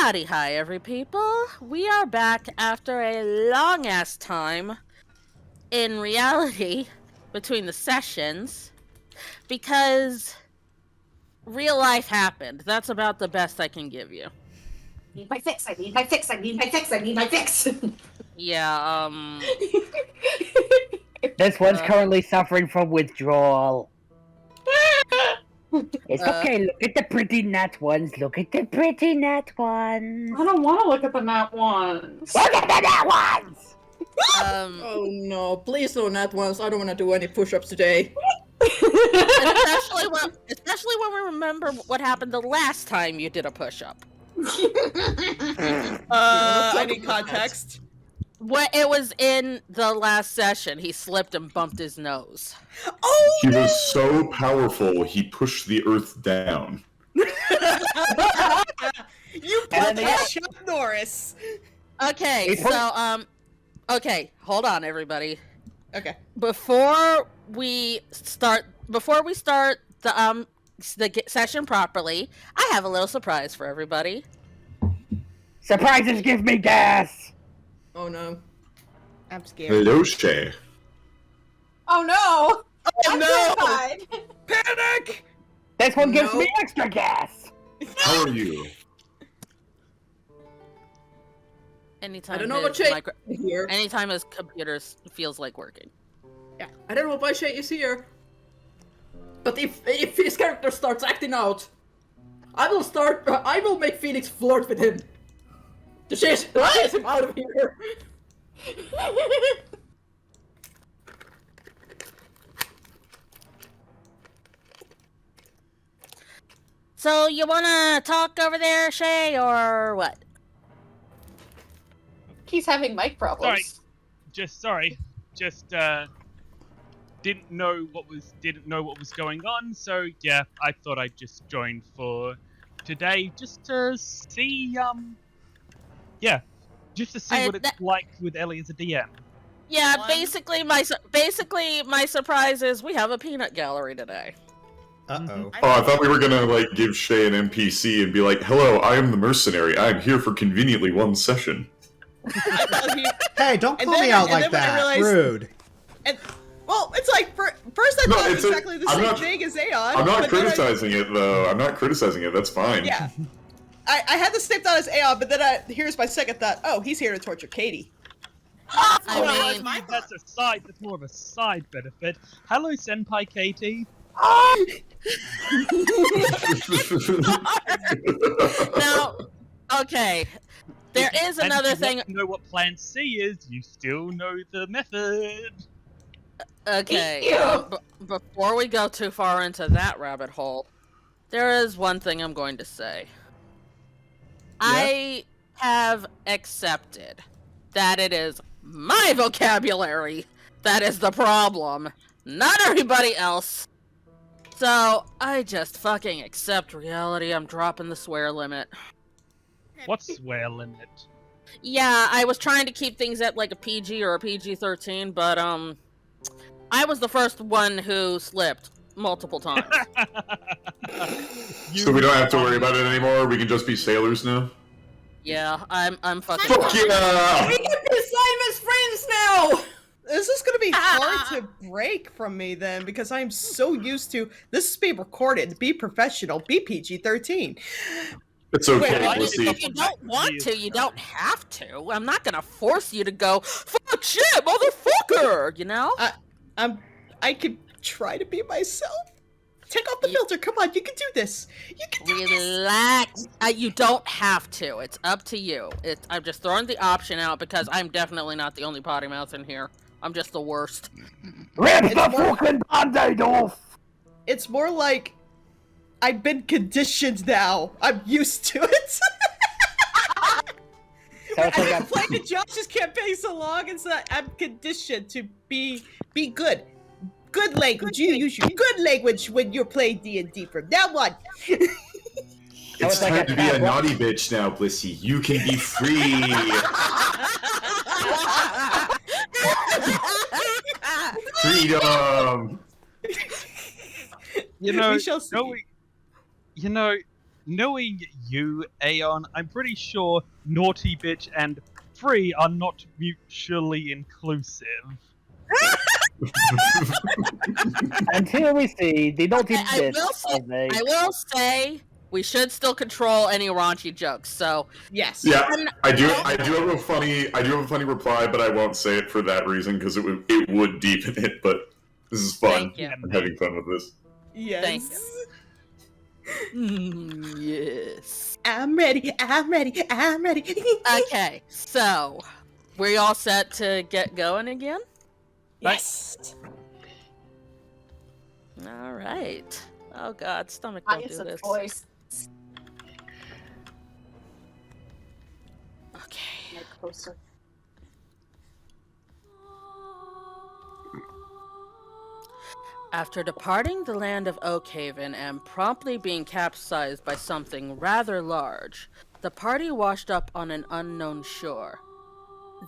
Howdy hi, every people. We are back after a long-ass time in reality between the sessions because real life happened. That's about the best I can give you. Need my fix, I need my fix, I need my fix, I need my fix! Yeah, This one's currently suffering from withdrawal. It's okay, look at the pretty nat ones, look at the pretty nat ones. I don't want to look at the nat ones. Look at the nat ones! Oh no, please no nat ones, I don't want to do any push-ups today. especially when we remember what happened the last time you did a push-up. I need context. It was in the last session. He slipped and bumped his nose. Oh, He was so powerful, he pushed the earth down. You put that Chuck Norris. Okay, so, okay, hold on, everybody. Okay. Before we start the session properly, I have a little surprise for everybody. Surprises give me gas! oh no. I'm scared. Hello, Shay. Oh no! Oh I'm no! terrified! Panic! This one gives No. me extra gas! How are you? Anytime I don't know his what Shay is here. anytime his computer feels like working. Yeah, I don't know why Shay is here. But if his character starts acting out, I will make Phoenix flirt with him. To chase him out of here. So you wanna talk over there, Shay, or what? He's having mic problems. Sorry. Just didn't know what was going on, so yeah, I thought I'd just join for today just to see what it's like with Ellie as a DM. Yeah, basically my surprise is we have a peanut gallery today. Uh-oh. Oh, I thought we were gonna, like, give Shay an NPC and be like, hello, I am the mercenary. I am here for conveniently one session. I thought he... Hey, don't And call me then- out and like then when I that. realized- Rude. And, well, it's like, first I No, thought it it's was a- exactly the I'm same not- thing as Aeon. I'm not but then criticizing it, though. I'm not criticizing it. That's fine. Yeah. I had the same thought as Aeon, but then here's my second thought. Oh, he's here to torture Katie. I mean, That's more of a side benefit. Hello, Senpai Katie. now, okay, there is And another if you thing. want to know what Plan C is, you still know the method. Okay, before we go too far into that rabbit hole, there is one thing I'm going to say. I have accepted that it is my vocabulary that is the problem, not everybody else. So, I just fucking accept reality. I'm dropping the swear limit. What's swear limit? Yeah, I was trying to keep things at like a PG or a PG-13, but I was the first one who slipped multiple times. So we don't have to worry about it anymore? We can just be sailors now? Yeah, I'm fucking. Fuck yeah! We can be Simon's friends now! This is gonna be hard to break from me then, because I'm so used to this is being recorded. Be professional. Be PG-13. It's okay, Well, Blissy. if you don't want to, you don't have to. I'm not gonna force you to go, fuck shit, motherfucker, you know? I could try to be myself. Take off the filter. Come on, you can do this. You can do this. Relax. You don't have to. It's up to you. I'm just throwing the option out because I'm definitely not the only potty mouth in here. I'm just the worst. Rip the fucking band-aid off! It's more like I've been conditioned now. I'm used to it. I've been playing the Josh's campaign so long, and so I'm conditioned to be good. Good language. You use your good language when you're playing D&D from now on. It's time to be a naughty bitch now, Blissy. You can be free. Freedom. You know, We shall see. knowing you, Aeon, I'm pretty sure naughty bitch and free are not mutually inclusive. Until we see the naughty I bits will say, of a... I will say we should still control any raunchy jokes. So Yes. Yeah, I'm- I do have a funny reply, but I won't say it for that reason because it would deepen it. But this is fun. Thank you. I'm having fun with this. Yes. Thank yes. I'm ready. I'm ready. I'm ready. Okay, so we all set to get going again? Yes. All right. Oh God, stomach, I don't use do a this. voice. Okay. Like closer. After departing the land of Oakhaven and promptly being capsized by something rather large, the party washed up on an unknown shore.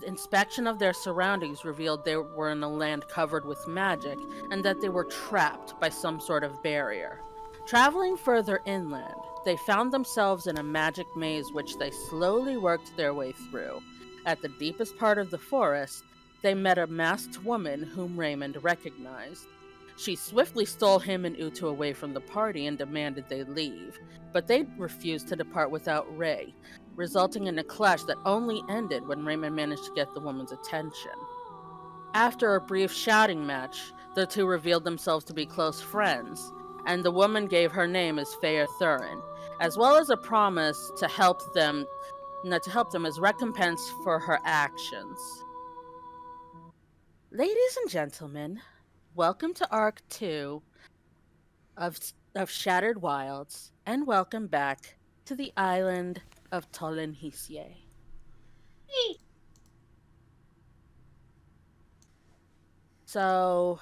The inspection of their surroundings revealed they were in a land covered with magic and that they were trapped by some sort of barrier. Traveling further inland, they found themselves in a magic maze which they slowly worked their way through. At the deepest part of the forest, they met a masked woman whom Raymond recognized. She swiftly stole him and Utu away from the party and demanded they leave, but they refused to depart without Ray, resulting in a clash that only ended when Raymond managed to get the woman's attention. After a brief shouting match, the two revealed themselves to be close friends, and the woman gave her name as Fair Thurin, as well as a promise to help them as recompense for her actions. Ladies and gentlemen, welcome to Arc 2 of Shattered Wilds, and welcome back to the island of Tolenhisye. So,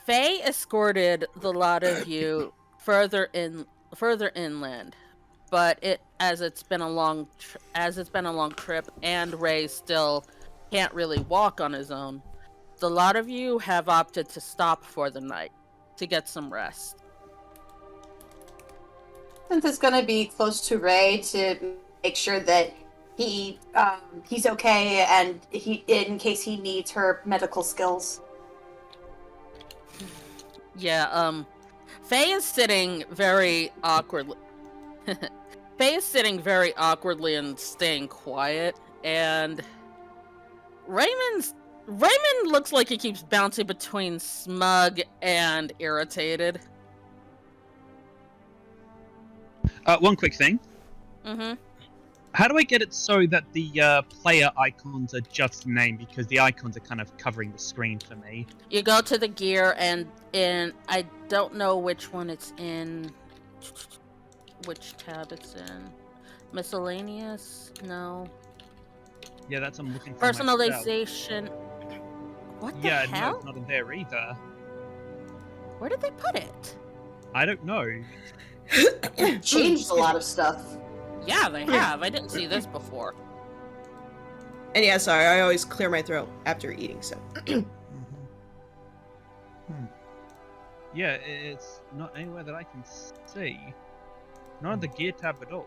Faye escorted the lot of you further inland, but as it's been a long trip, and Ray still can't really walk on his own. The lot of you have opted to stop for the night to get some rest. Since it's gonna be close to Ray to make sure that he's okay and in case he needs her medical skills. Yeah, Faye is sitting very awkwardly. Faye is sitting very awkwardly and staying quiet, and Raymond looks like he keeps bouncing between smug and irritated. One quick thing. Mm-hmm. How do I get it so that the player icons are just named? Because the icons are kind of covering the screen for me. You go to the gear, and I don't know which one it's in. Which tab it's in. Miscellaneous? No. Yeah, that's what I'm looking for. myself. Personalization. What the Yeah, hell? no, it's not in there either. Where did they put it? I don't know. Changed a lot of stuff. Yeah, they have. I didn't see this before. And yeah, sorry, I always clear my throat after eating, so. Yeah, it's not anywhere that I can see. Not on the gear tab at all.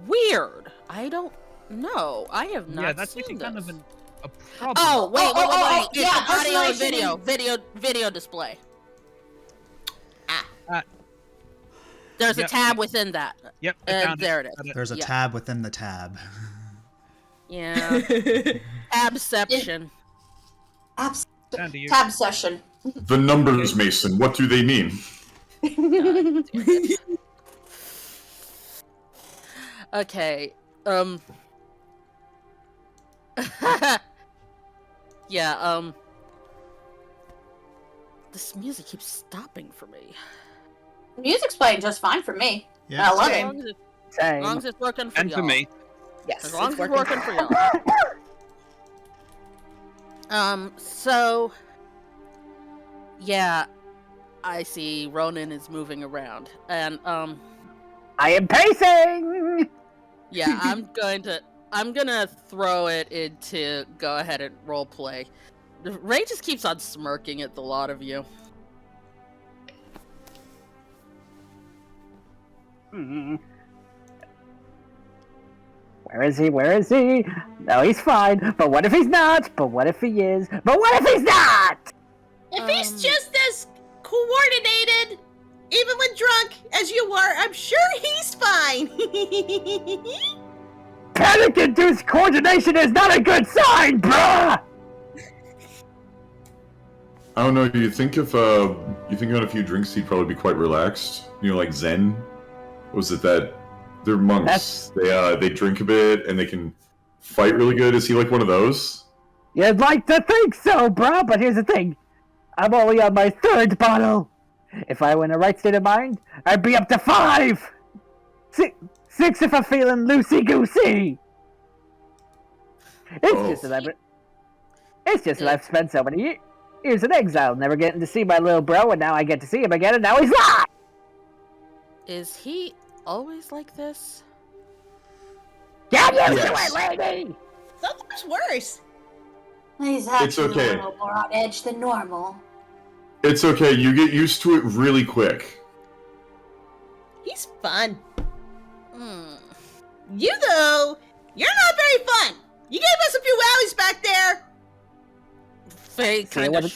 Weird. I don't know. I have not Yeah, that's seen actually this. kind of a problem. Oh, wait. It's yeah, audio and personalization video display. Ah. There's Yep. a tab within that. Yep, I found There it Got is. it. There's a Yeah. tab within the tab. Yeah. Tabception. Down to you. Tab session. The numbers, Mason. What do they mean? Okay. Yeah, this music keeps stopping for me. Music's playing just fine for me. Yeah. I love As it. long as Same. as long as it's working for And y'all. for me. Yes, As long as it's working for y'all. So... Yeah, I see Ronan is moving around. And, I am pacing! yeah, I'm gonna throw it into go ahead and roleplay. Ray just keeps on smirking at the lot of you. Where is he? Where is he? No, he's fine. But what if he's not? But what if he is? But what if he's not? If he's just as coordinated, even when drunk, as you are, I'm sure he's fine. Panic-induced coordination is not a good sign, bruh! I don't know. You think if on a few drinks, he'd probably be quite relaxed. You know, like Zen. What was it that they're monks? They drink a bit and they can fight really good. Is he like one of those? You'd like to think so, bruh, but here's the thing. I'm only on my 3rd bottle. If I were in the right state of mind, I'd be up to 5! 6 if I'm feeling loosey-goosey! It's just that I've spent so many years in exile, never getting to see my little bro, and now I get to see him again, and now he's not! Is he always like this? Get used to it, lady! Sometimes worse. He's actually It's okay. a little more on edge than normal. It's okay. You get used to it really quick. He's fun. Hmm. You, though, you're not very fun. You gave us a few wowies back there. Faye kind what of it-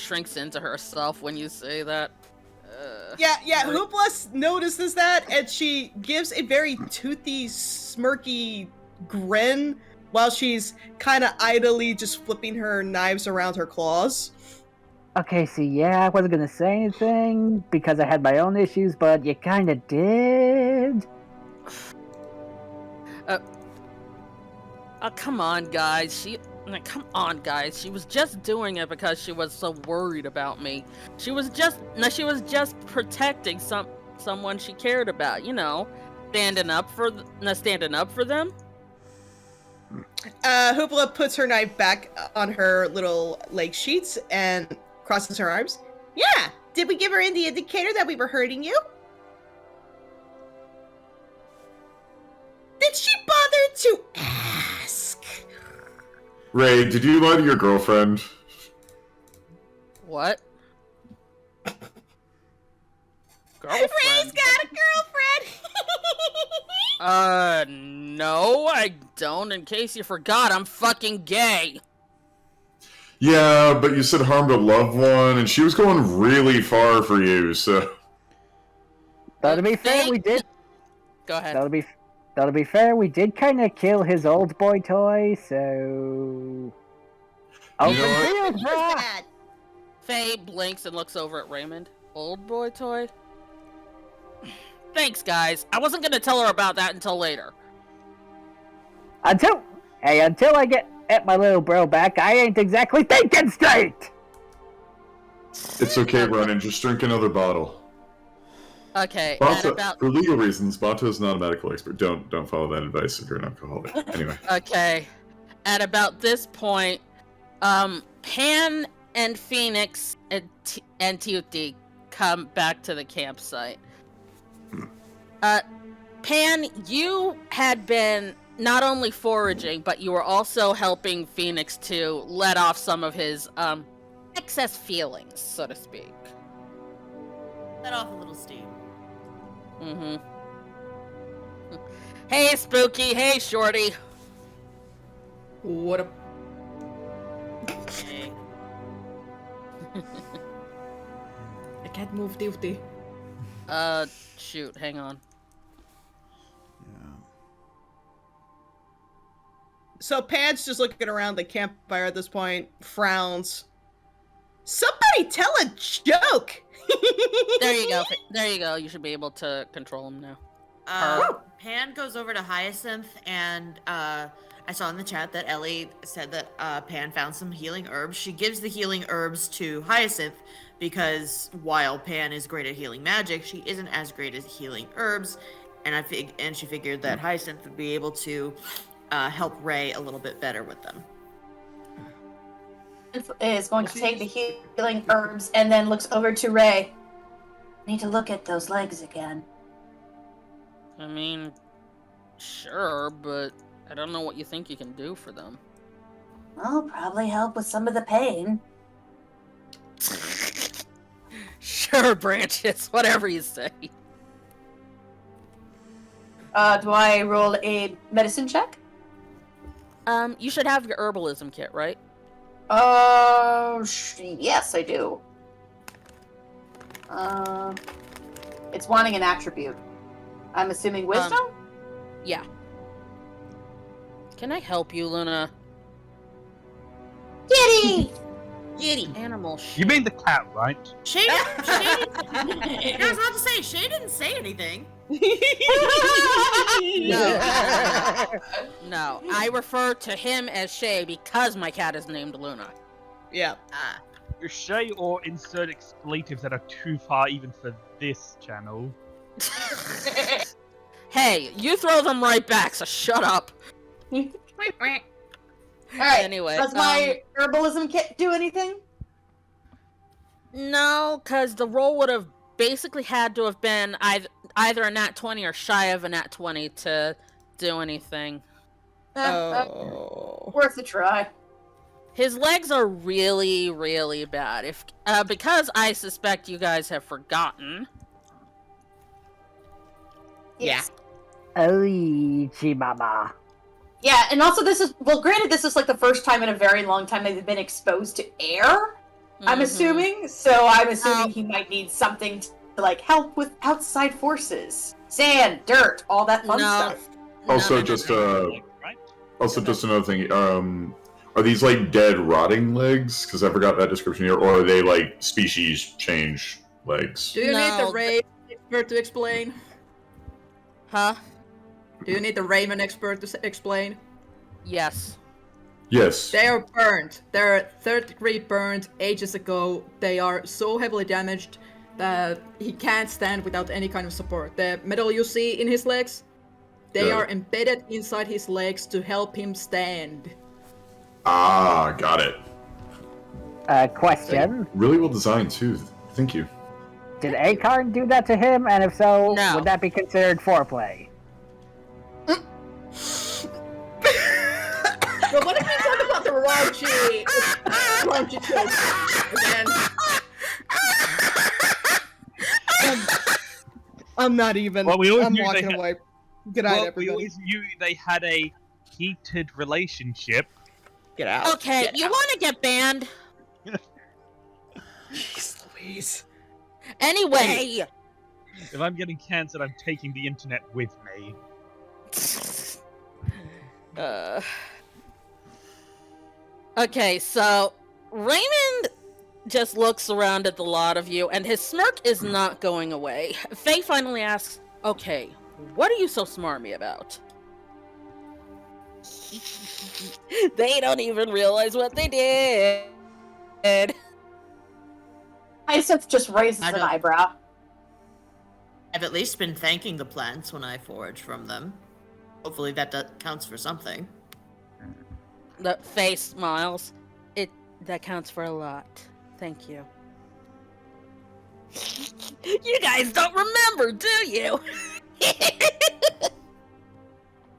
shrinks into herself when you say that. Yeah, Right. Hoopla notices that, and she gives a very toothy, smirky grin while she's kind of idly just flipping her knives around her claws. Okay, see, yeah, I wasn't gonna say anything, because I had my own issues, but you kinda did. Come on, guys. Come on, guys. She was just doing it because she was so worried about me. She was just protecting someone she cared about. You know, standing up for them. Hoopla puts her knife back on her little leg sheets and crosses her arms. Yeah, did we give her the indicator that we were hurting you? Did she bother to ask? Ray, did you lie to your girlfriend? What? Ray's got a girlfriend. No, I don't. In case you forgot, I'm fucking gay. Yeah, but you said harmed a loved one, and she was going really far for you, so... Though to be fair, we did. Go ahead. Though to be fair, we did kind of kill his old boy toy, so. Open know what? field, Who's bruh! that? Faye blinks and looks over at Raymond. Old boy toy? Thanks, guys. I wasn't gonna tell her about that until later. Until I get at my little bro back, I ain't exactly thinking straight. It's okay, Ronan, just drink another bottle. Okay, Bata, for legal reasons, Bata is not a medical expert. Don't follow that advice if you're an alcoholic. Anyway. Okay. At about this point, Panne and Fenix and Tutti come back to the campsite. Panne, you had been not only foraging, but you were also helping Fenix to let off some of his excess feelings, so to speak. Let off a little steam. Mm-hmm. Hey, Spooky. Hey, Shorty. What up? Hey. I can't move duty. Shoot. Hang on. So Pan's just looking around the campfire at this point, frowns. Somebody tell a joke! There you go. There you go. You should be able to control him now. Pan goes over to Hyacinth, and I saw in the chat that Ellie said that Pan found some healing herbs. She gives the healing herbs to Hyacinth because while Pan is great at healing magic, she isn't as great at healing herbs, and she figured that Hyacinth would be able to help Ray a little bit better with them. Is going to take the healing herbs and then looks over to Ray. Need to look at those legs again. I mean, sure, but I don't know what you think you can do for them. I'll probably help with some of the pain. Sure, Branches. Whatever you say. Do I roll a medicine check? You should have your herbalism kit, right? Yes, I do. It's wanting an attribute. I'm assuming wisdom? Yeah. Can I help you, Luna? Kitty! Giddy. Animal You mean the cat, right? Shay I was about to say, Shay didn't say anything. No, I refer to him as Shay because my cat is named Luna. Yeah. Shay or insert expletives that are too far even for this channel. Hey, you throw them right back, so shut up. Alright, Anyway, does my herbalism kit do anything? No, because the roll would have basically had to have been either a nat 20 or shy of a nat 20 to do anything. Worth a try. His legs are really, really bad. Because I suspect you guys have forgotten. Yes. Chimama. Yeah, and also this is, well, granted this is like the first time in a very long time they've been exposed to air, I'm assuming, so I'm assuming he might need something to, like, help with outside forces. Sand, dirt, all that fun stuff. Also, No. just Right? also just another thing. Are these like dead, rotting legs? Because I forgot that description here. Or are they like species change legs? Do you need No, the Raven expert to explain? Huh? Do you need the Raven expert to explain? Yes. Yes. They are burned. They're third-degree burned ages ago. They are so heavily damaged that he can't stand without any kind of support. The metal you see in his legs, they Got are it. embedded inside his legs to help him stand. Ah, got it. Question. Really well designed too. Thank you. Did Acorn do that to him? And if so, No. would that be considered foreplay? But what if we talk about the raunchy jokes again? I'm not even. Well, we always I'm knew they walking had- away. Good night, Well, we everybody. always knew they had a heated relationship. Get out. Okay, Get you out. want to get banned? Jeez Louise. Anyway! If I'm getting cancelled, I'm taking the internet with me. Okay, so Raymond just looks around at the lot of you, and his smirk is not going away. Faye finally asks, okay, what are you so smarmy about? They don't even realize what they did. Hyacinth just raises an eyebrow. I've at least been thanking the plants when I forage from them. Hopefully that counts for something. The Faye smiles. That counts for a lot. Thank you. You guys don't remember, do you?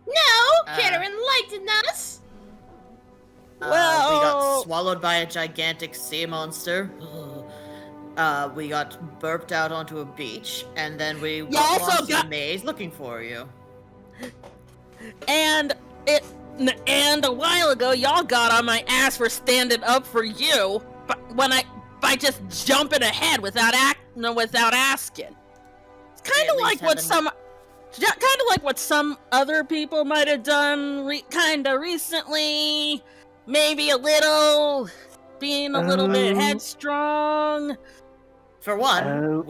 No, Can't enlighten us. we Well- got swallowed by a gigantic sea monster. We got burped out onto a beach, and then we got also lost in got- a maze looking for you. And a while ago, y'all got on my ass for standing up for you, but by just jumping ahead without asking. It's kind of at like least what some other people might have done, kind of recently. Maybe being a little bit headstrong. For one, Oh.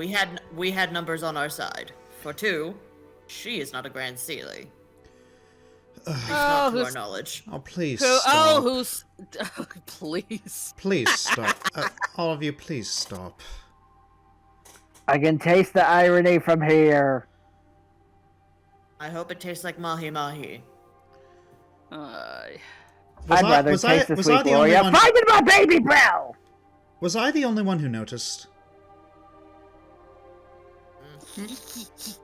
we had numbers on our side. For two, she is not a Grand Sealy. At least not to our who's- knowledge. Oh, please Who? stop. Oh, who's? Please. Please stop. All of you, please stop. I can taste the irony from here. I hope it tastes like mahi mahi. I'd rather was I- taste the was sweet I the only Gloria. one- Finding my baby bro! Was I the only one who noticed?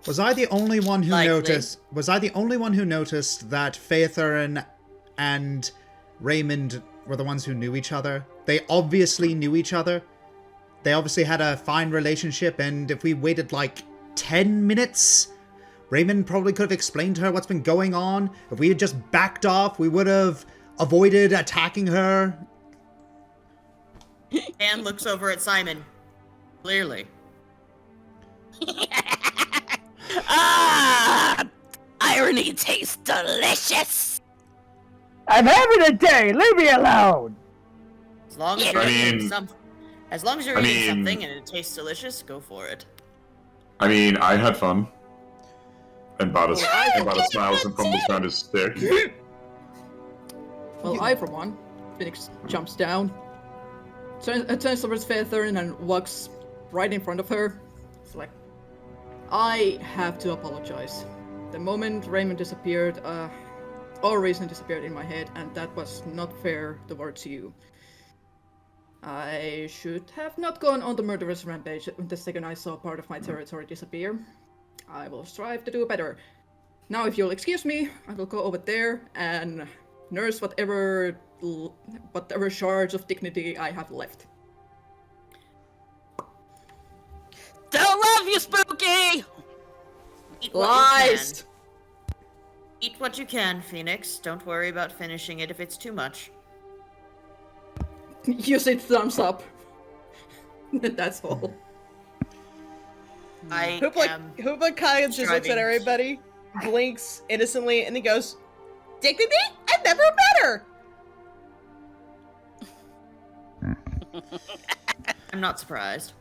Was I the only one who Likely. noticed? Was I the only one who noticed that Phaethon and Raymond were the ones who knew each other? They obviously knew each other. They obviously had a fine relationship, and if we waited like 10 minutes, Raymond probably could have explained to her what's been going on. If we had just backed off, we would have avoided attacking her. Anne looks over at Simon. Clearly. Irony tastes delicious. I'm having a day. Leave me alone. As long as you're eating something. As long as you're eating something and it tastes delicious, go for it. I mean, I had fun. And Bata smiles and fumbles around his stick. Well, I, for one, Fenix jumps down, turns towards Fairthorn and walks right in front of her. It's like, I have to apologize. The moment Raymond disappeared, all reason disappeared in my head, and that was not fair towards you. I should have not gone on the murderous rampage the second I saw part of my territory disappear. I will strive to do better. Now, if you'll excuse me, I will go over there and nurse whatever shards of dignity I have left. Don't love you, Spooky! Eat what you can. Eat what you can, Phoenix. Don't worry about finishing it if it's too much. You say thumbs up. That's all. Hoopla kind of just looks at everybody, blinks innocently, and he goes, "Dignity? I've never met her." I'm not surprised.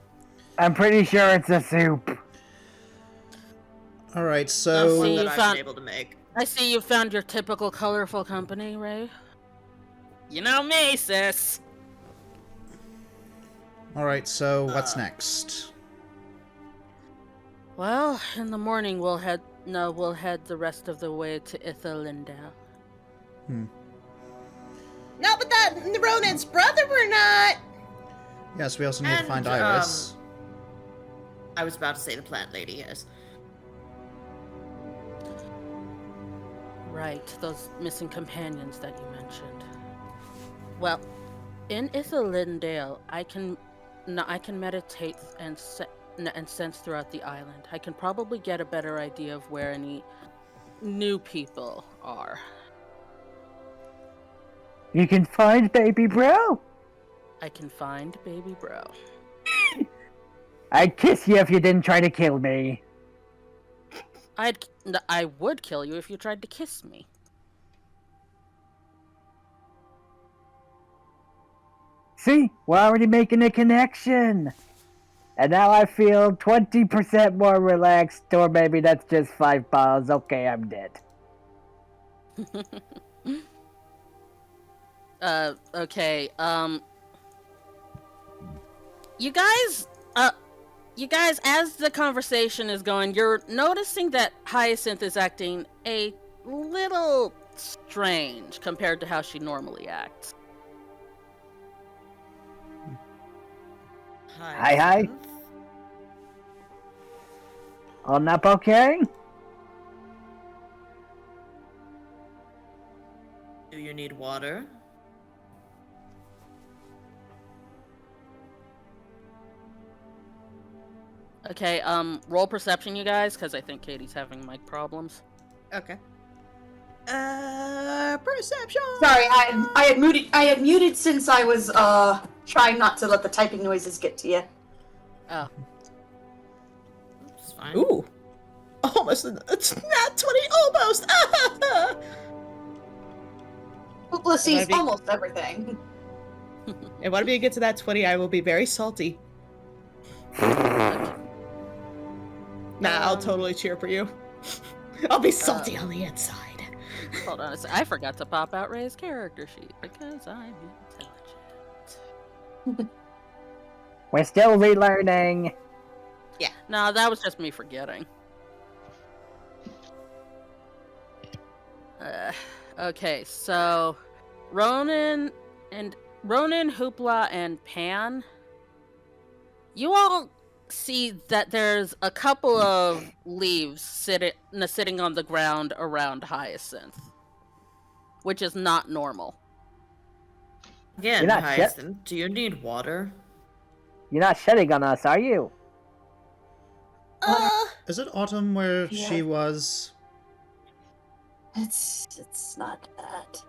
I'm pretty sure it's a soup. Alright, so... One that I've been able to make. I see you found your typical colorful company, Ray. You know me, sis. Alright, so what's next? Well, in the morning we'll head the rest of the way to Ithalindale. Not with that Ronan's brother, we're not! Yes, we also need to find Iris. I was about to say the plant lady, yes. Right, those missing companions that you mentioned. Well, in Ithalindale, I can meditate and sense throughout the island. I can probably get a better idea of where any new people are. You can find baby bro? I can find baby bro. I'd kiss you if you didn't try to kill me. I would kill you if you tried to kiss me. See? We're already making a connection. And now I feel 20% more relaxed, or maybe that's just 5 balls. Okay, I'm dead. Okay, you guys, as the conversation is going, you're noticing that Hyacinth is acting a little strange compared to how she normally acts. Hi. All up okay? Do you need water? Okay, roll perception, you guys, because I think Katie's having mic problems. Okay. Perception! Sorry, I had muted since I was trying not to let the typing noises get to you. Oh. It's fine. Ooh. Almost, it's not 20, almost! Hoopla sees almost everything. And when we get to that 20, I will be very salty. Nah, I'll totally cheer for you. I'll be salty on the inside. Hold on a second. I forgot to pop out Ray's character sheet because I'm intelligent. We're still relearning. Yeah. No, that was just me forgetting. Okay, so Ronan, Hoopla, and Panne, you all see that there's a couple of leaves sitting on the ground around Hyacinth, which is not normal. Again, Hyacinth, do you need water? You're not shedding on us, are you? Is it autumn where Yeah. she was? It's not that.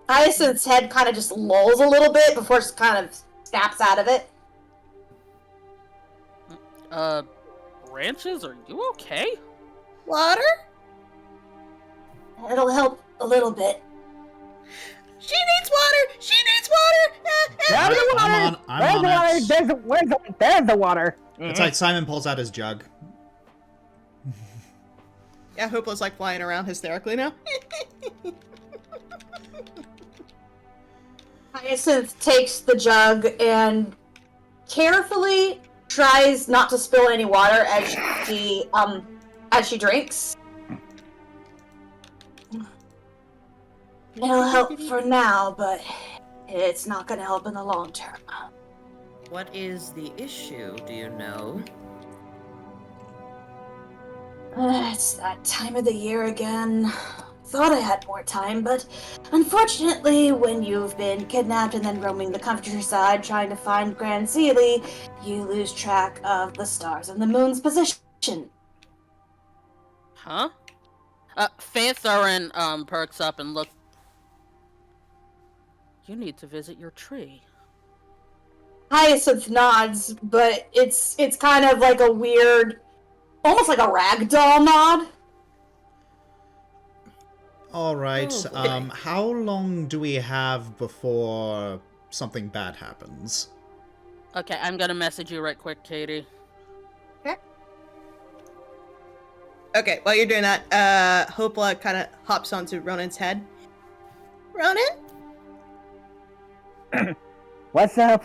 Hyacinth's head kind of just lolls a little bit before she kind of snaps out of it. Branches, are you okay? Water? It'll help a little bit. She needs water! She needs water! There's the water! I'm Where's on the water? it. There's the water! It's like Simon pulls out his jug. Yeah, Hoopla's like flying around hysterically now. Hyacinth takes the jug and carefully tries not to spill any water as she drinks. It'll help for now, but it's not gonna help in the long term. What is the issue, do you know? It's that time of the year again. Thought I had more time, but unfortunately, when you've been kidnapped and then roaming the countryside trying to find Grand Sealy, you lose track of the stars and the moon's position. Huh? Phaetharin perks up and look. You need to visit your tree. Hyacinth nods, but it's kind of like a weird, almost like a ragdoll nod. All right. Oh, How long do we have before something bad happens? Okay, I'm gonna message you right quick, Katie. Okay, while you're doing that, Hoopla kind of hops onto Ronan's head. Ronan? What's up,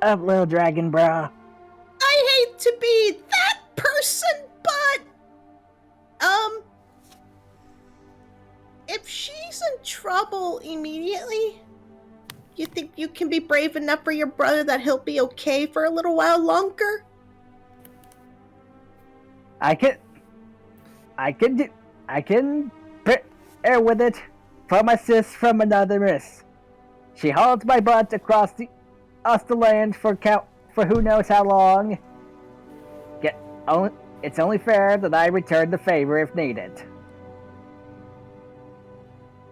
little dragon bra? I hate to be that person, but if she's in trouble immediately, you think you can be brave enough for your brother that he'll be okay for a little while longer? I can bear with it from a sis from another miss. She hauled my butt across the land for who knows how long. It's only fair that I return the favor if needed.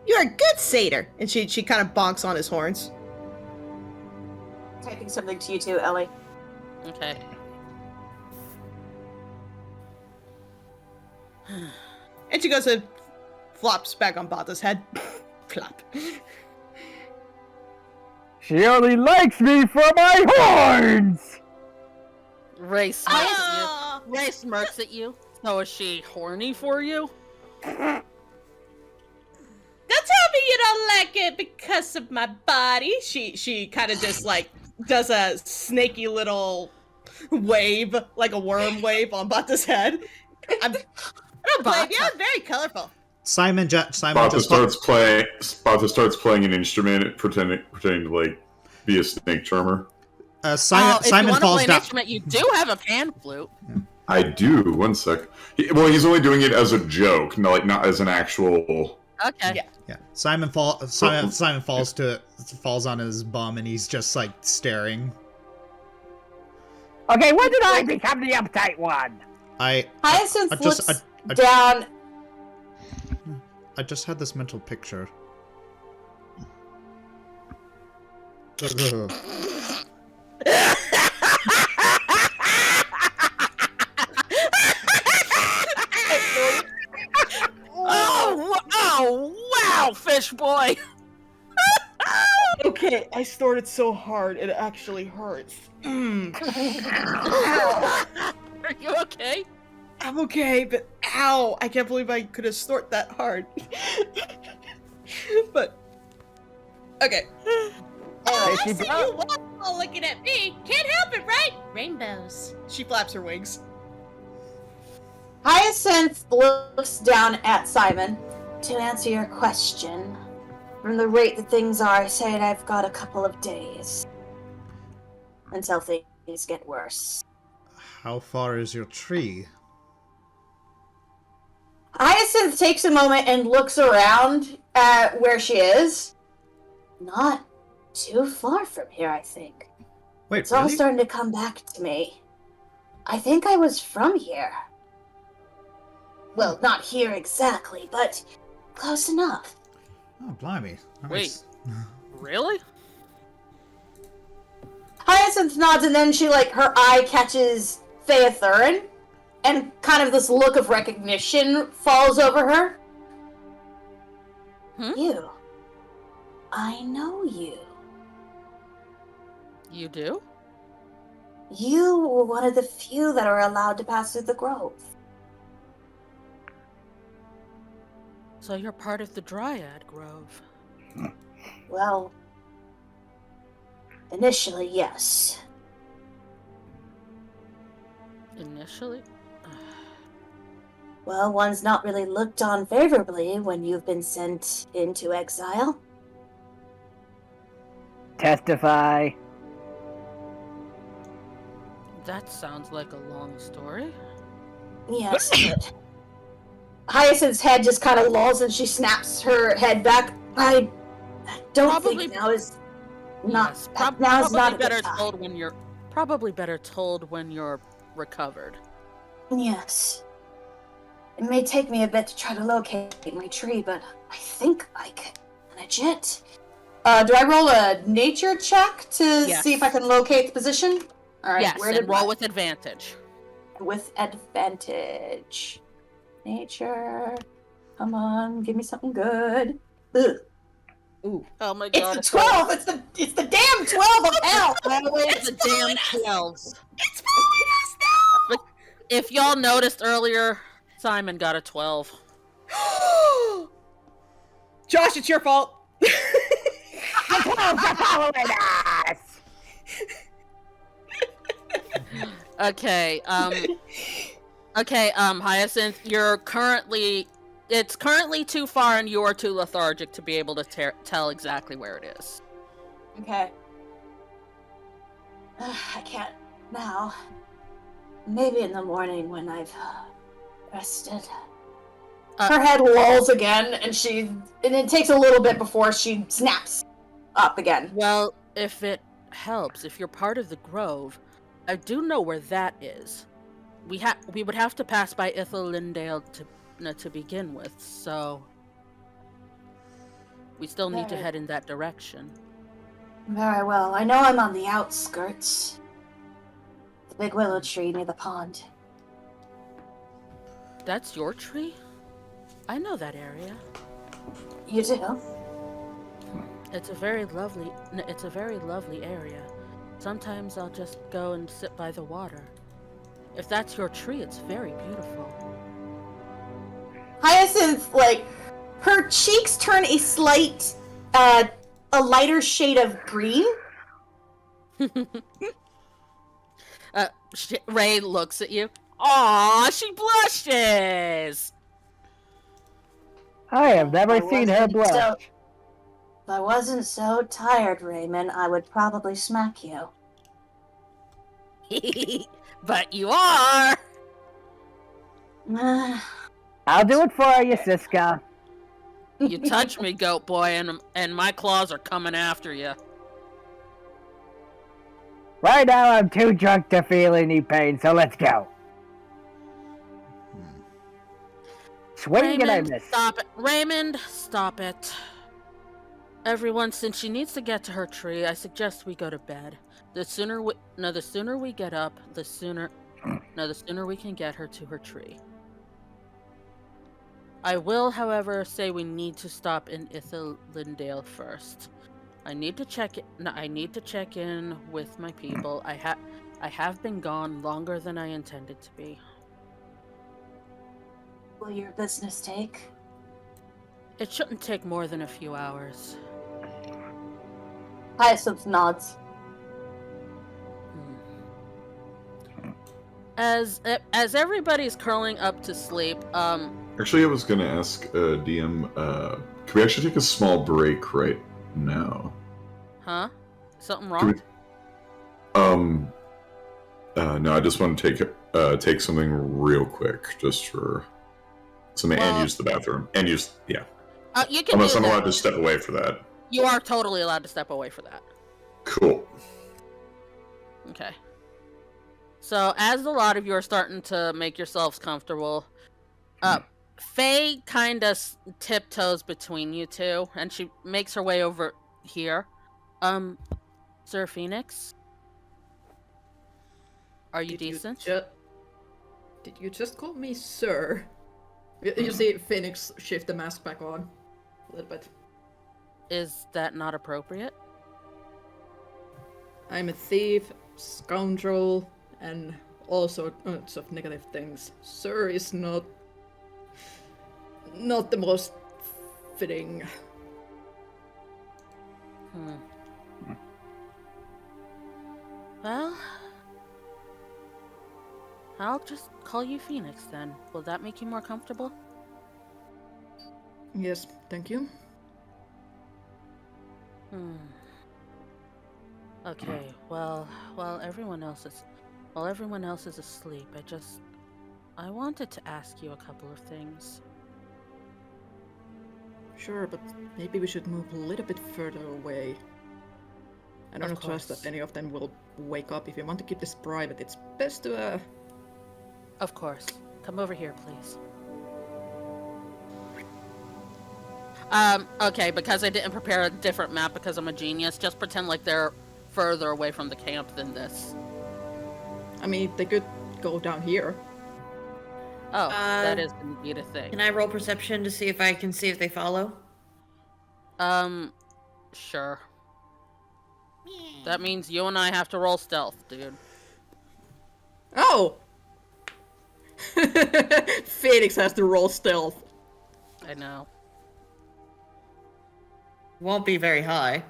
You're a good satyr. And she kind of bonks on his horns. Typing something to you too, Ellie. Okay. And she goes and flops back on Bata's head. Flop. She only likes me for my horns! Ray smirks Ah! at you. Ray smirks at you. So is she horny for you? Don't tell me you don't like it because of my body. She kind of just like does a snaky little wave, like a worm wave on Bata's head. I don't blame you. I'm very colorful. Simon Bata starts playing an instrument, pretending to like be a snake charmer. Simon if you want to falls play an down. instrument, you do have a pan flute. I do. One sec. He's only doing it as a joke, not as an actual. Okay. Yeah. Yeah, Simon falls on his bum and he's just like staring. Okay, when did I become the uptight one? Hyacinth looks I down. just had this mental picture. Ugh. Oh, wow, fish boy. Okay, I snorted so hard it actually hurts. Are you okay? I'm okay, but ow! I can't believe I could have snorted that hard. But okay. Hey, I she see brought- you all looking at me. Can't help it, right? Rainbows. She flaps her wings. Hyacinth looks down at Simon. To answer your question, from the rate that things are, I say I've got a couple of days until things get worse. How far is your tree? Hyacinth takes a moment and looks around at where she is. Not too far from here, I think. Wait, It's all really? starting to come back to me. I think I was from here. Well, not here exactly, but close enough. Oh, blimey. Nice. Wait. Really? Hyacinth nods, and then she, her eye catches Phaethurin, and kind of this look of recognition falls over her. You. I know you. You do? You were one of the few that are allowed to pass through the grove. So you're part of the Dryad Grove. Well, initially, yes. Initially? Well, one's not really looked on favorably when you've been sent into exile. Testify. That sounds like a long story. Yes, but Hyacinth's head just kind of lolls and she snaps her head back. I don't think now is not. Yes, now is probably not a better good time. told when you're probably better told when you're recovered. Yes. It may take me a bit to try to locate my tree, but I think I can manage it. Do I roll a nature check to see if I can locate the position? All right. Yes, and roll with advantage. With advantage. Nature. Come on, give me something good. Ugh. Ooh. Oh my god. It's the 12! It's the damn 12 of hell! It's the damn 12. It's following us now! If y'all noticed earlier, Simon got a 12. Josh, it's your fault. The 12 are following us! Okay, Hyacinth, it's currently too far and you are too lethargic to be able to tell exactly where it is. Okay. I can't now. Maybe in the morning when I've rested. Her head lolls again, and it takes a little bit before she snaps up again. Well, if it helps, if you're part of the Grove, I do know where that is. We would have to pass by Lindale to begin with, so we still need to head in that direction. Very well. I know I'm on the outskirts. The big willow tree near the pond. That's your tree? I know that area. You do? It's a very lovely area. Sometimes I'll just go and sit by the water. If that's your tree, it's very beautiful. Hyacinth, her cheeks turn a slight, a lighter shade of green. Ray looks at you. Aww, she blushes! I have never seen her blush. If I wasn't so tired, Raymond, I would probably smack you. But you are! I'll do it for you, Siska. You touch me, goat boy, and my claws are coming after you. Right now, I'm too drunk to feel any pain, so let's go. Swing and I miss. Stop it. Raymond, stop it. Everyone, since she needs to get to her tree, I suggest we go to bed. The sooner we get up, the sooner we can get her to her tree. I will, however, say we need to stop in Lindale first. I need to check in with my people. I have been gone longer than I intended to be. Will your business take? It shouldn't take more than a few hours. Hyacinth nods. As everybody's curling up to sleep, Actually, I was gonna ask DM, can we actually take a small break right now? Huh? Something wrong? No, I just want to take something real quick, just for something, and use the bathroom, and use, yeah. You can Unless do I'm that. allowed to step away for that. You are totally allowed to step away for that. Cool. Okay. So as a lot of you are starting to make yourselves comfortable, Faye kind of tiptoes between you two, and she makes her way over here. Sir Fenix? Are you decent? Did you just call me sir? You see Fenix shift the mask back on a little bit. Is that not appropriate? I'm a thief, scoundrel, and all sorts of negative things. Sir is not the most fitting. Well, I'll just call you Fenix then. Will that make you more comfortable? Yes, thank you. Okay, well, everyone else is asleep. I wanted to ask you a couple of things. Sure, but maybe we should move a little bit further away. I don't trust that any of them will wake up. If you want to keep this private, it's best to, Of course. Come over here, please. Okay, because I didn't prepare a different map because I'm a genius, just pretend like they're further away from the camp than this. I mean, they could go down here. Oh, that is indeed a thing. Can I roll perception to see if I can see if they follow? Sure. That means you and I have to roll stealth, dude. Oh! Phoenix has to roll stealth. I know. Won't be very high.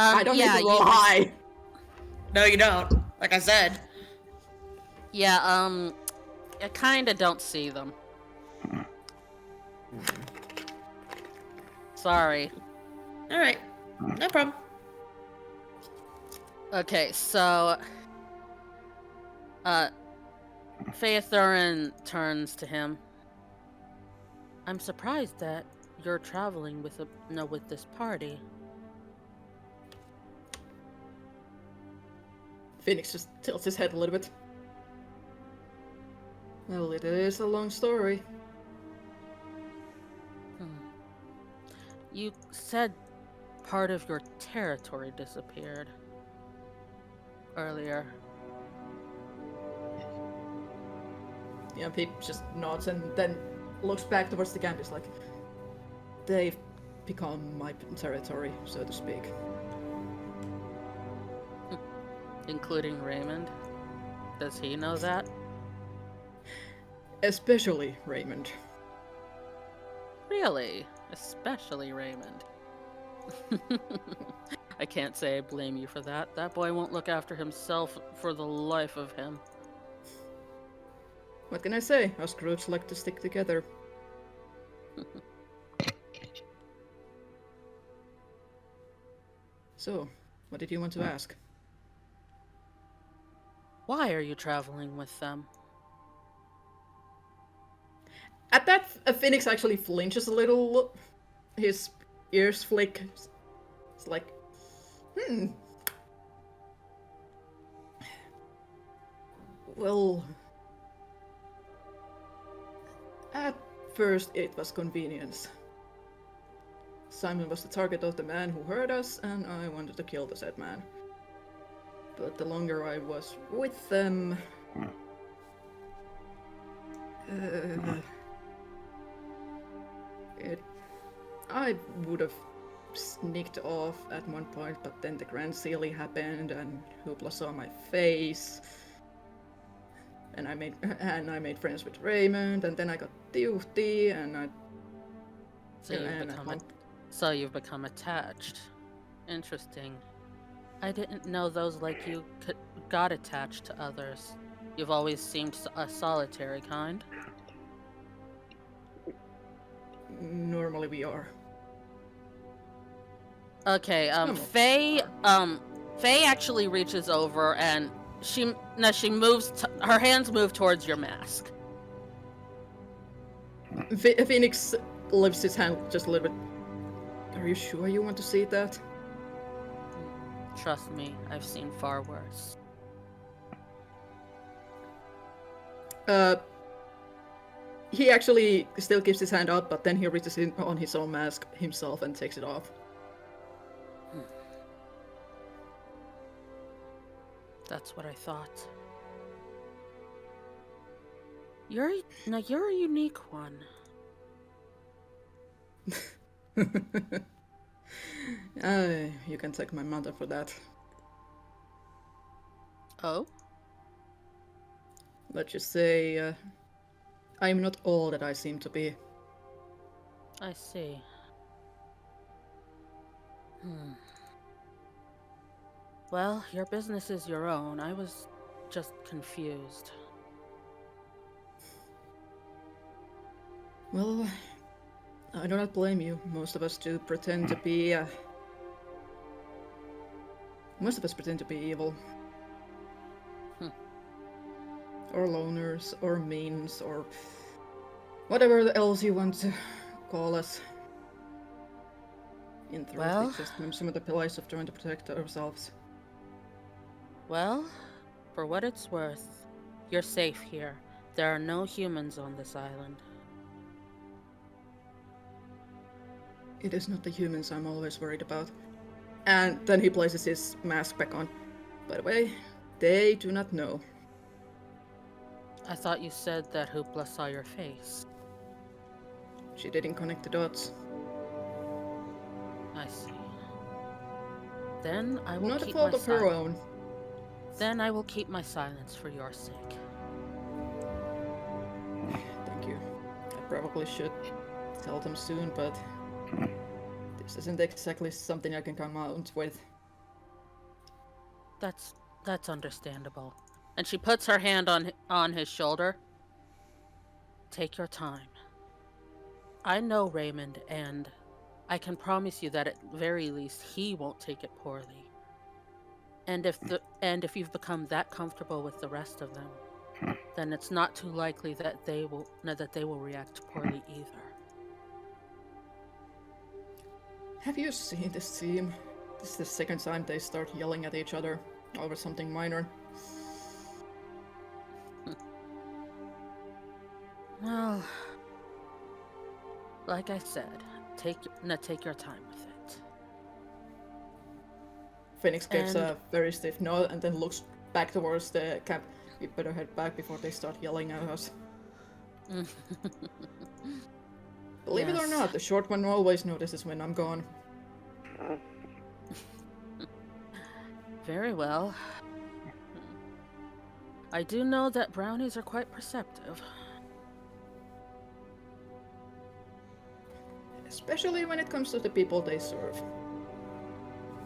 I don't need to roll high. No, you don't. Like I said. Yeah, I kinda don't see them. Sorry. Alright. No problem. Okay, so... Phaethurin turns to him. I'm surprised that you're traveling with this party. Phoenix just tilts his head a little bit. Well, it is a long story. You said part of your territory disappeared earlier. Yeah, Pete just nods and then looks back towards the camp. He's like, they've become my territory, so to speak. Including Raymond? Does he know that? Especially Raymond. Really? Especially Raymond. I can't say I blame you for that. That boy won't look after himself for the life of him. What can I say? Us groups like to stick together. So, what did you want to ask? Why are you traveling with them? At that, Phoenix actually flinches a little. His ears flick. It's like, Well, at first it was convenience. Simon was the target of the man who hurt us, and I wanted to kill the said man. But the longer I was with them... I would have sneaked off at one point, but then the Grand Sealy happened, and Hoopla saw my face. And I made friends with Raymond, and then I got duty, and I... So you've become attached. Interesting. I didn't know those like you got attached to others. You've always seemed a solitary kind. Normally we are. Okay, Faye actually reaches over and she moves, her hands move towards your mask. Phoenix lifts his hand just a little bit. Are you sure you want to see that? Trust me, I've seen far worse. He actually still keeps his hand up, but then he reaches in on his own mask himself and takes it off. That's what I thought. You're a unique one. You can take my mother for that. Oh? Let's just say, I am not all that I seem to be. I see. Well, your business is your own. I was just confused. Well, I do not blame you. Most of us pretend to be evil. Or loners, or means, or whatever else you want to call us. In truth, Well, it's just some of the pillars of trying to protect ourselves. Well, for what it's worth, you're safe here. There are no humans on this island. It is not the humans I'm always worried about. And then he places his mask back on. By the way, they do not know. I thought you said that Hoopla saw your face. She didn't connect the dots. I see. Then I will Not a keep fault my of her silence. own. Then I will keep my silence for your sake. Thank you. I probably should tell them soon, but this isn't exactly something I can come out with. That's understandable. And she puts her hand on his shoulder. Take your time. I know Raymond, and I can promise you that at very least he won't take it poorly. And if you've become that comfortable with the rest of them, then it's not too likely that they will react poorly either. Have you seen this team? This is the second time they start yelling at each other over something minor. Well, like I said, take your time with it. Fenix gives a very stiff nod and then looks back towards the camp. We better head back before they start yelling at us. Believe it or Yes. not, the short one always notices when I'm gone. Very well. I do know that brownies are quite perceptive. Especially when it comes to the people they serve.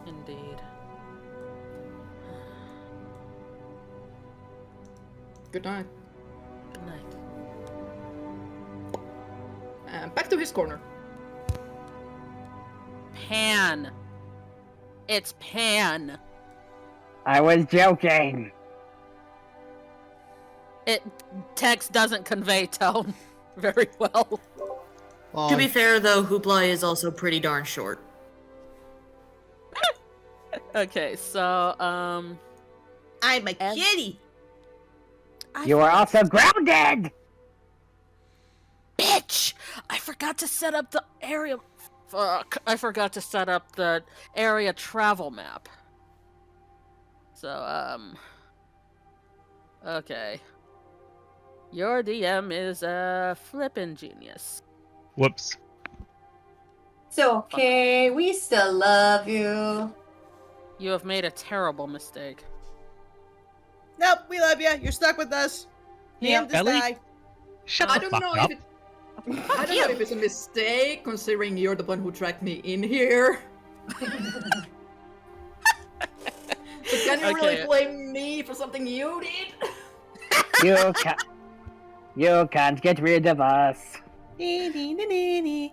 Indeed. Good night. Good night. And back to his corner. Pan. It's Pan. I was joking. Text doesn't convey tone very well. Well, To be fair, though, Hoopla is also pretty darn short. Okay, so I'm a And- kitty. You are also grounded! Bitch! I forgot to set up the area. Fuck! I forgot to set up the area travel map. So okay. Your DM is a flippin' genius. Whoops. It's okay. We still love you. You have made a terrible mistake. Nope, we love you. You're stuck with us. Hand this Ellie? guy. Shut I the don't fuck know up. if I don't know if it's a mistake, considering you're the one who dragged me in here. So can you really Okay. blame me for something you did? You can't get rid of us. Yeah,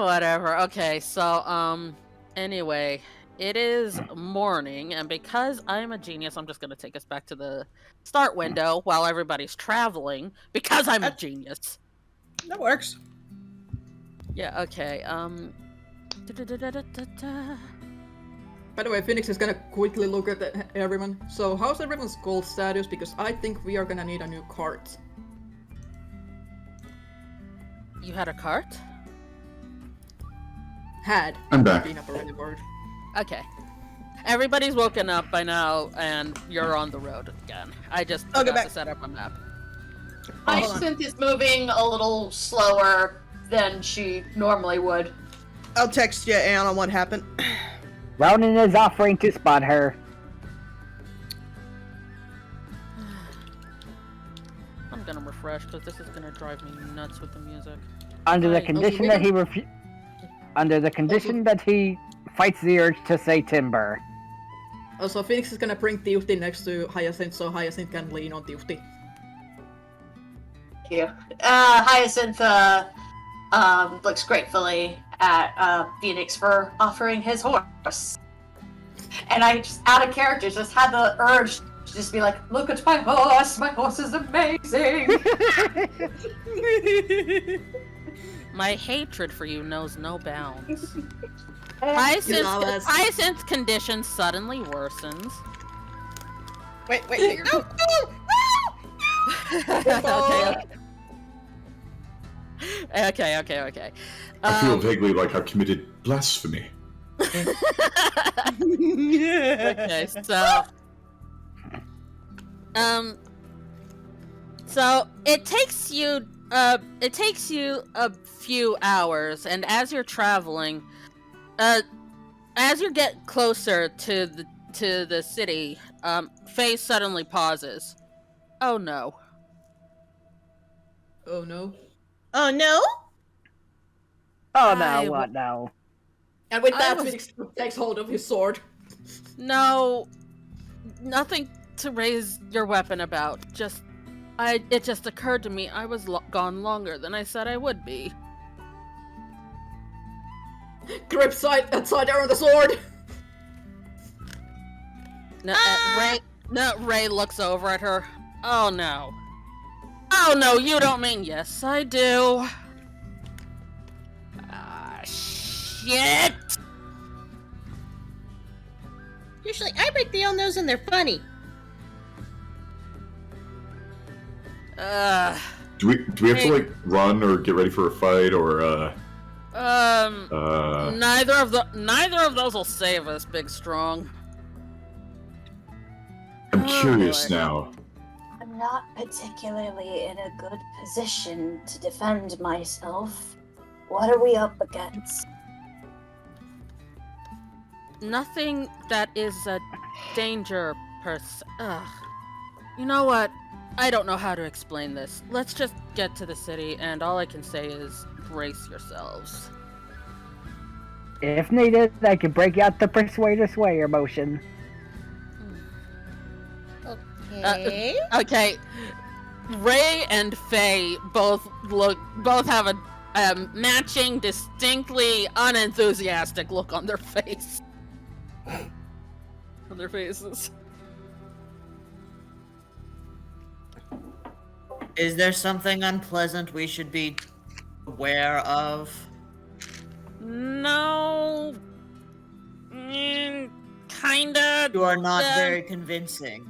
whatever. Okay, so anyway, it is morning, and because I'm a genius, I'm just gonna take us back to the start window while everybody's traveling, because I'm a genius. That works. Yeah, okay, da-da-da-da-da-da. By the way, Phoenix is gonna quickly look at everyone. So, how's everyone's gold status? Because I think we are gonna need a new cart. You had a cart? Had. I'm back. Being up already word. Okay. Everybody's woken up by now, and you're on the road again. I just I'll get forgot back. to set up a map. Hyacinth is moving a little slower than she normally would. I'll text you, Aeon, on what happened. Ronan is offering to spot her. I'm gonna refresh, because this is gonna drive me nuts with the music. Under the Right. condition that he Under the condition that he fights the urge to say timber. Also, Phoenix is gonna bring Tiuti next to Hyacinth so Hyacinth can lean on Tiuti. Thank you. Hyacinth looks gratefully at Phoenix for offering his horse. And I just, out of character, just had the urge to just be like, look at my horse is amazing! My hatred for you knows no bounds. Yawas. Hyacinth's condition suddenly worsens. Wait, no! Okay. I feel vaguely like I've committed blasphemy. Okay, so it takes you a few hours, and as you're traveling, as you get closer to the city, Faye suddenly pauses. Oh no. Oh no. Oh no? Oh no, what now? And with I that, was- Phoenix takes hold of his sword. No, nothing to raise your weapon about. It just occurred to me I was gone longer than I said I would be. Grip side there on the sword! Ray looks over at her. Oh no. Oh no, you don't mean yes, I do. Ah, shit! Usually I break the old nose and they're funny. Do we have to like run or get ready for a fight or neither of those will save us, Big Strong. I'm Oh, curious boy. now. I'm not particularly in a good position to defend myself. What are we up against? Nothing that is a danger You know what? I don't know how to explain this. Let's just get to the city, and all I can say is brace yourselves. If needed, I can break out the Persuader Swayer motion. Okay. Okay. Ray and Faye both have a matching, distinctly unenthusiastic look on their face. On their faces. Is there something unpleasant we should be aware of? No. Kinda. You are not very convincing.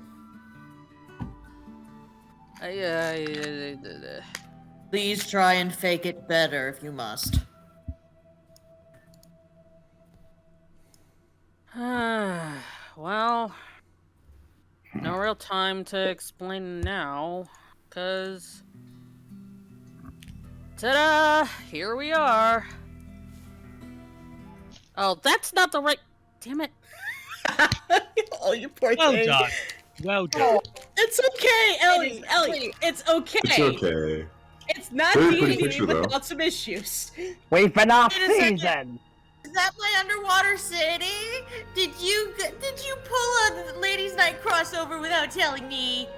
Please try and fake it better if you must. Well, no real time to explain now, cause ta-da! Here we are. Oh, that's not the right. Damn it! Oh, you poor Well thing. done. Well done. It's okay, Ellie. It's okay. It's okay. It's not Very pretty D&D picture, though. without some issues. We've been off Wait a second. season! Is that my underwater city? Did you pull a Ladies' Night crossover without telling me?